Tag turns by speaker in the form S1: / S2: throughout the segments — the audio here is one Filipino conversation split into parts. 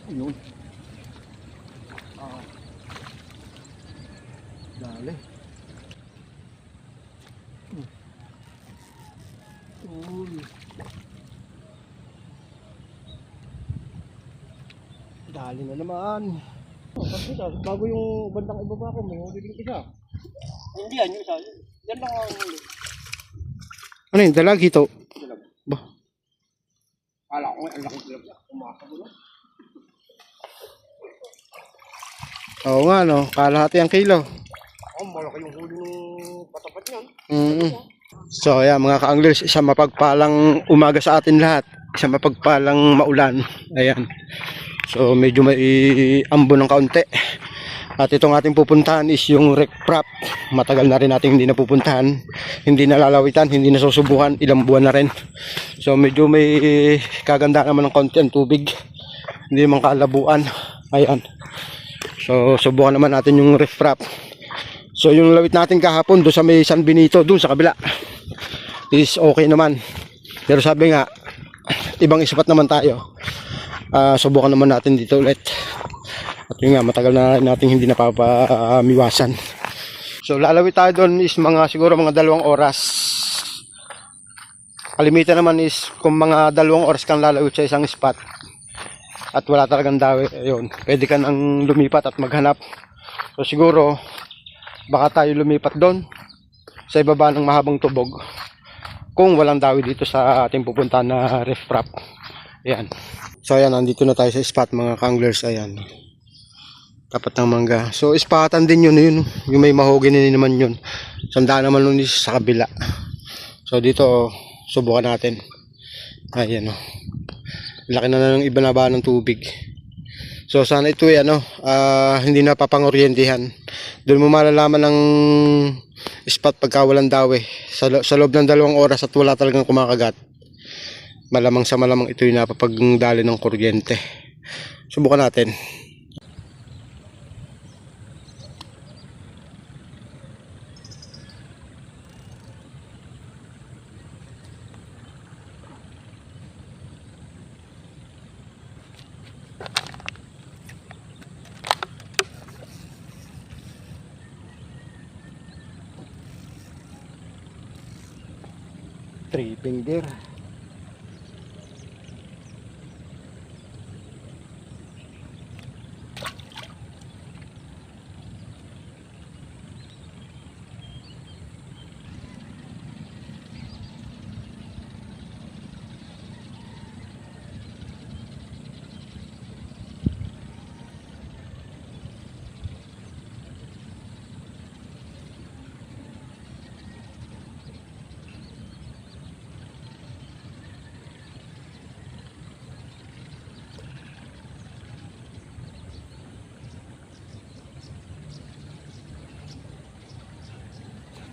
S1: Ayun. Ah, dali. Uy. Dali na naman. Oh, kasi bago yung bandang ibaba ko, may huli din isa. Hindi yan, yung isa. Yan lang ang huli.
S2: Ano yun? Dalag hito?
S1: Dalag.
S2: Ba?
S1: Kala ko ang laki dalag. Umakagulo.
S2: Oo nga no, kalahati ang kilo.
S1: Oh, malaki yung huli ng patapat niyan.
S2: So ayan mga ka-anglers, isang mapagpalang umaga sa atin lahat. Isang mapagpalang maulan. Ayan. So medyo may ambon ng kaunti. At itong ating pupuntahan is yung wreck prop. Matagal na rin natin hindi napupuntahan. Hindi nalalawitan, hindi nasusubukan. Ilang buwan na rin. So medyo may kaganda naman ng kaunti ang tubig. Hindi naman kaalabuan. Ayan. So subukan naman natin yung wreck prop. So yung lawit natin kahapon doon sa may San Benito, doon sa kabila is okay naman. Pero sabi nga, ibang ispat naman tayo. Subukan naman natin dito ulit. At yun nga, matagal na natin hindi napapamiwasan. So lalawit tayo doon is siguro mga 2 oras. Kalimitan naman is kung mga 2 oras kang lalawit sa isang spot at wala talagang dawi, ayun, pwede ka nang lumipat at maghanap. So siguro baka tayo lumipat doon sa ibaba ng mahabang tubog kung walang dawi dito sa ating pupuntahan na reef prop. Ayan. So ayan, nandito na tayo sa spot mga kanglers. Ayan, tapat ng mangga. So ispatan din yun, yung may mahogany naman yun. Sandaan naman nun is sa kabila. So dito subukan natin. Ayan o, laki na ng ibanaba ng tubig. So sana ito ay hindi na papangoryentehan. Doon mo malalaman ng spot pagka walang dawi. Sa loob ng 2 oras at wala talagang kumakagat, malamang sa malamang ito yung napapagdali ng kuryente. Subukan natin. Three finger.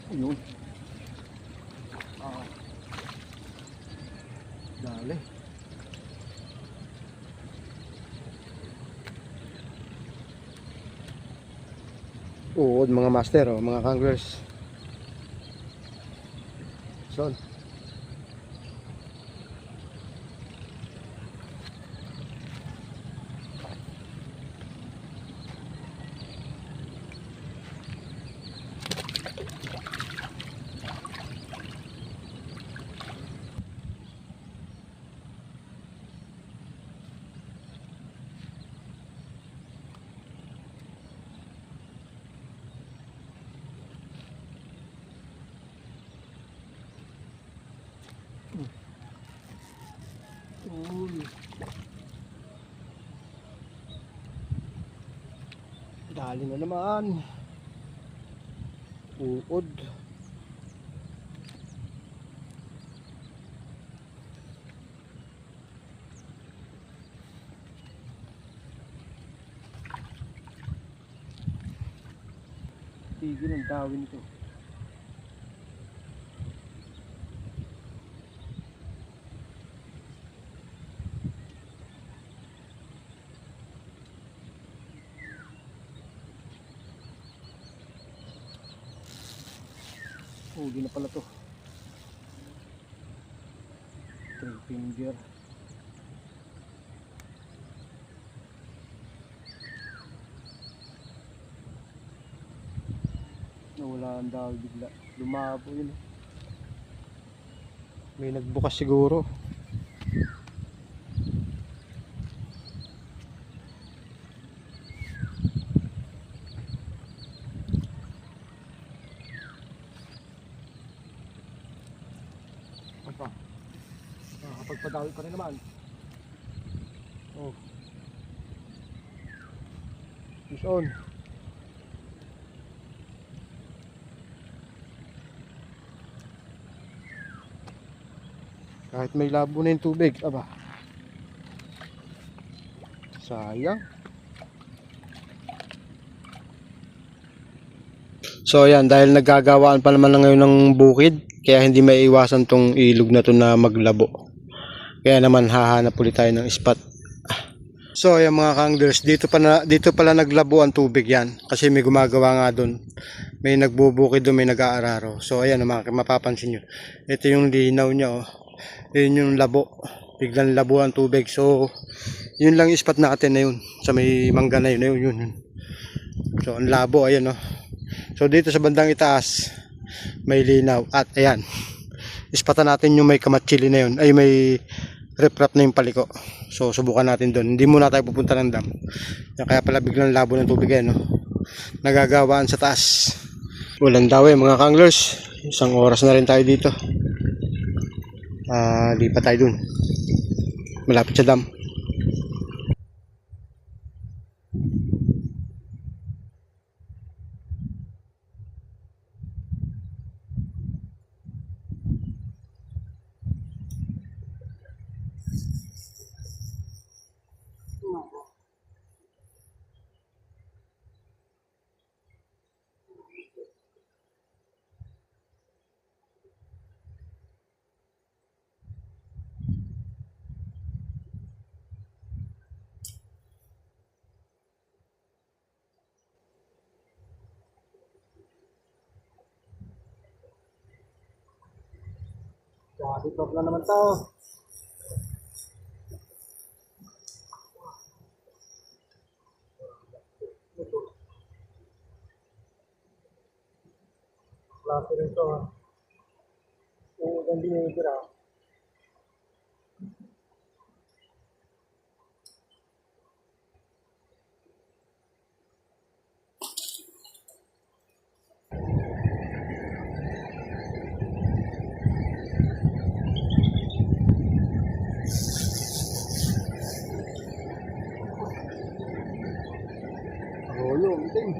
S1: Ayun. Dali.
S2: Uod mga master, mga kanglers. Son.
S1: Uy. Dali na naman.
S2: Uod.
S1: Tigil ang dawin nito. Huli na pala to. Three finger. wala ang dahil bigla. Lumabo yun.
S2: May nagbukas siguro.
S1: Ano pa? Kapagpadawi pa rin naman. Oh. Fish on.
S2: Kahit may labo na yung tubig, aba. Sayang. So ayan, dahil naggagawaan pa naman na ngayon ng bukid, kaya hindi maiiwasan tong ilog na to na maglabo. Kaya naman hahanap ulit tayo ng spot. So ayan mga kanglers, dito pala naglabo ang tubig yan. Kasi may gumagawa nga doon. May nagbubukid doon, may nag-aararo. So ayan, mapapansin nyo. Ito yung linaw niya, oh. Yun yung labo. Biglang labo ang tubig. So yun lang yung spot natin na yun. Sa may mangga na yun, yun. So ang labo, ayan, oh. So dito sa bandang itaas may linaw. At ayan, ispatan natin yung may kamatsili na yun. Ay may riprap na yung paliko. So subukan natin doon. Hindi muna tayo pupunta ng dam. Kaya pala biglang labo ng tubig, no? Nagagawaan sa taas. Walang daw mga kanglers. Isang oras na rin tayo dito. Lipat tayo dun. Malapit sa dam.
S1: Dito na naman tao. Klase rin ito, ha. Oo, hindi nyo itira. Arroyo, itim.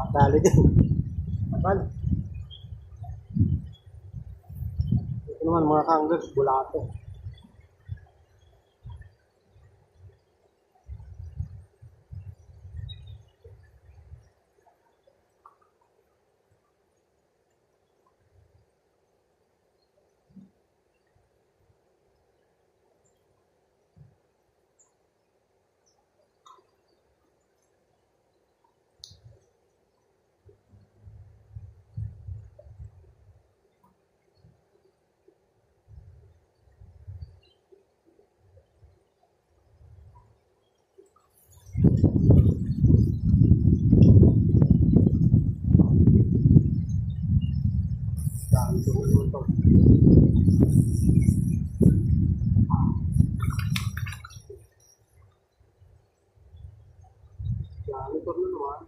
S1: Dali din. Kapal. Ito naman mga kanglers, bulato. Dami ito ito. Dami ito naman.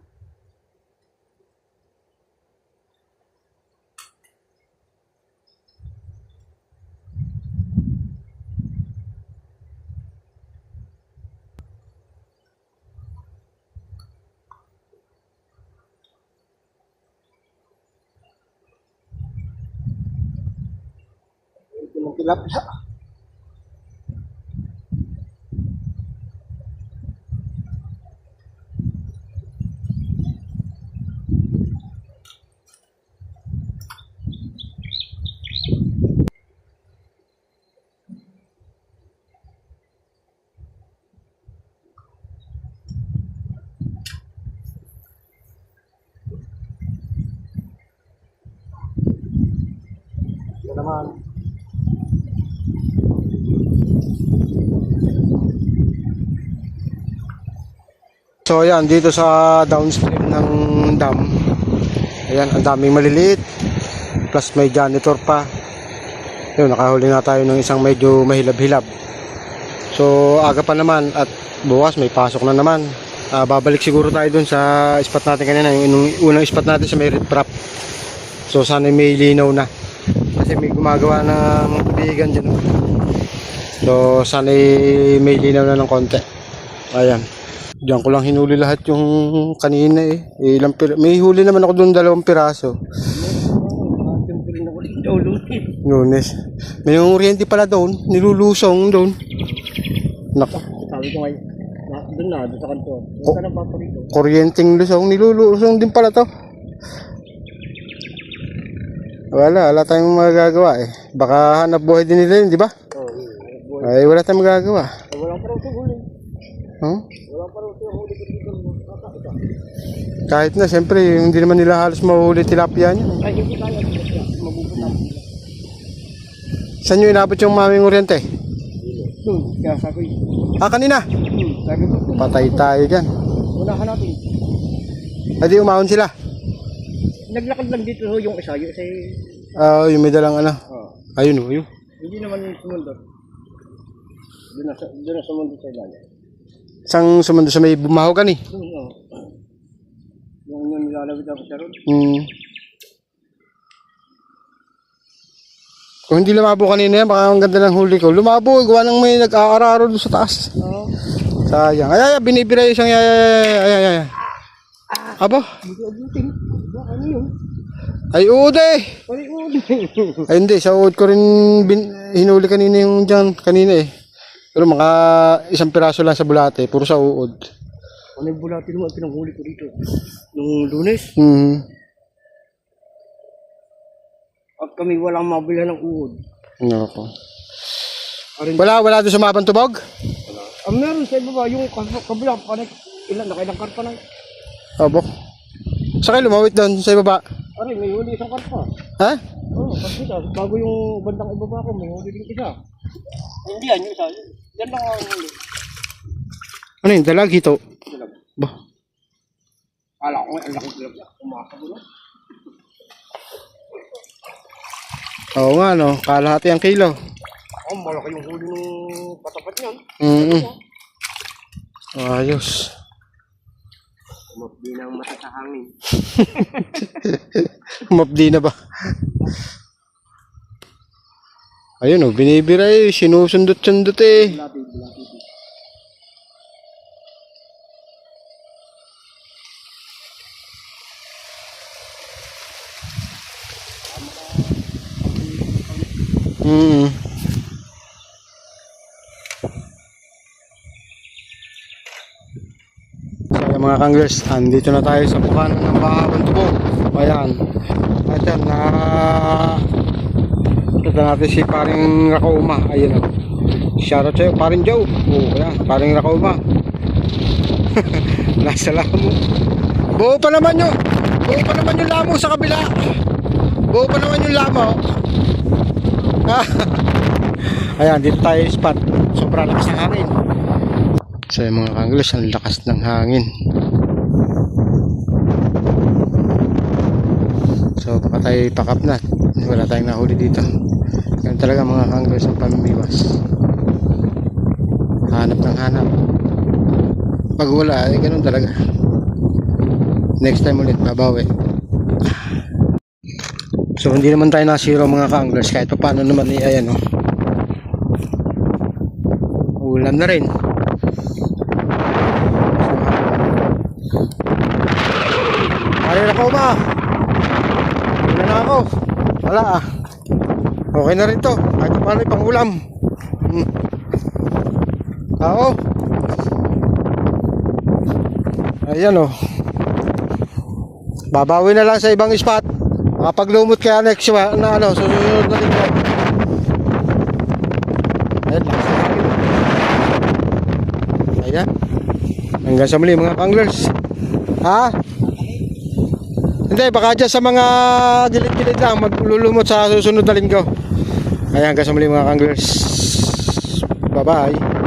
S1: Ito ng tilapia. naman.
S2: So ayan, dito sa downstream ng dam. Ayan, ang daming maliliit. Plus may janitor pa. Yun, nakahuli na tayo ng isang medyo mahilab-hilab. So aga pa naman at bukas may pasok na naman. Babalik siguro tayo dun sa spot natin kanina, yung unang spot natin sa may riprap. So sana may linaw na. Kasi may gumagawa ng tubigan dyan. So sana may linaw na ng konti. Ayan. Diyan ko lang hinuli lahat yung kanina eh. May huli naman ako doon 2 piraso. Lunes. May yung oriente pala doon. Nilulusong doon. Nako.
S1: Sabi ko ngayon, doon sa kanto. Huwag ka nang paparito.
S2: Kuryenteng lusong. Nilulusong din pala to. Wala tayong magagawa eh. Baka hanap buhay din nila yun, di ba?
S1: Oo.
S2: Ay, wala tayong magagawa.
S1: Walang parang huli.
S2: Huh?
S1: Walang parang huli ko dito.
S2: Kahit na, siyempre, hindi naman nila halos mahuli tilapia niya.
S1: Ay, hindi kaya. Mabubutan.
S2: Saan nyo inabot yung maming oriente?
S1: Doon, kaya sabi ko.
S2: Kanina?
S1: Sabi ko.
S2: Patay tayo dyan.
S1: Wala ka natin.
S2: Ay, di umahon sila.
S1: Naglakad lang dito yung isa. Yung isa
S2: Yung may dalang ano. Ayun.
S1: Hindi naman sumundo. Doon na sumundo sa ilalim.
S2: Isang sumundo sa may bumahogan eh.
S1: Doon, yung nilalawid ako sa road.
S2: Kung hindi lumabo kanina yan, baka ang ganda ng huli ko. Lumabo, gawa nang may nag-aararo doon sa taas.
S1: Oo.
S2: Sayang. Ay, binibira yung isang ay. Aba?
S1: Hindi abutin. Ano yun?
S2: Ay, uod eh.
S1: Ay,
S2: Ay, hindi. Sa uod ko rin hinuli kanina yung dyan. Kanina eh. Pero mga 1 piraso lang sa bulate. Puro sa uod.
S1: ano yung bulati naman pinanghuli ko dito? Nung Lunes. At kami walang mabila ng uod.
S2: Nako. Wala doon sa mapang tubog?
S1: Meron sa ibaba, yung kabila, nakailang karpa na.
S2: Abo. Sa kayo lumawit doon sa ibaba?
S1: Aray, may huli isang karpa.
S2: Ha?
S1: Oo, kasi bago yung bandang ibaba ko, may huli din isa. Hindi yan, yung isa. Yan lang ang huli.
S2: Ano yun? Dalag hito?
S1: Dalag.
S2: Ba?
S1: Kala ko nga, ang laki dalag niya. Umaka mo na.
S2: Oo nga no, kalahati ang kilo.
S1: Malaki yung huli ng patapat niyan.
S2: Ayos.
S1: Mabdi na ang mata sa hangin.
S2: Mabdi na ba? Ayun o, binibira eh, sinusundot-sundot eh.
S1: Bulati.
S2: So mga kanglers, andito na tayo sa bukanan ng Bahawan Tubo. Ayan. At yan, ito natin si paring Rakauma. Ayun o. Shoutout sa'yo, paring Joe. Ayan, paring Rakauma. Nasa lamo. Buo pa naman yung lamo sa kabila. Buo pa naman yung lamo. Ayan, dito tayo spot. Sobrang lakas ng hangin. So yung mga kanglers, ang lakas ng hangin. So baka tayo pakap na. Wala tayong nahuli dito. Ganun talaga mga kanglers ang pamimiwas. Hanap ng hanap. Pag wala, ganun talaga. Next time ulit, babawi. So hindi naman tayo nasiro mga kanglers. Kahit pa paano naman ayan o. Ulan na rin. Ayun ako ba? Wala na ako. Wala ah. Okay na rin to. Kahit paano pang ulam. Oo. Ayan o. Babawi na lang sa ibang spot. Makapaglumot kaya next na ano. Susunod na rin ko. Ayan lang. Ayan. Hanggang sa muli mga kanglers. Ha? Hindi, baka dyan sa mga gilid-gilid lang maglulumot sa susunod na linggo. Ay hanggang sa muli mga kanglers. Bye bye.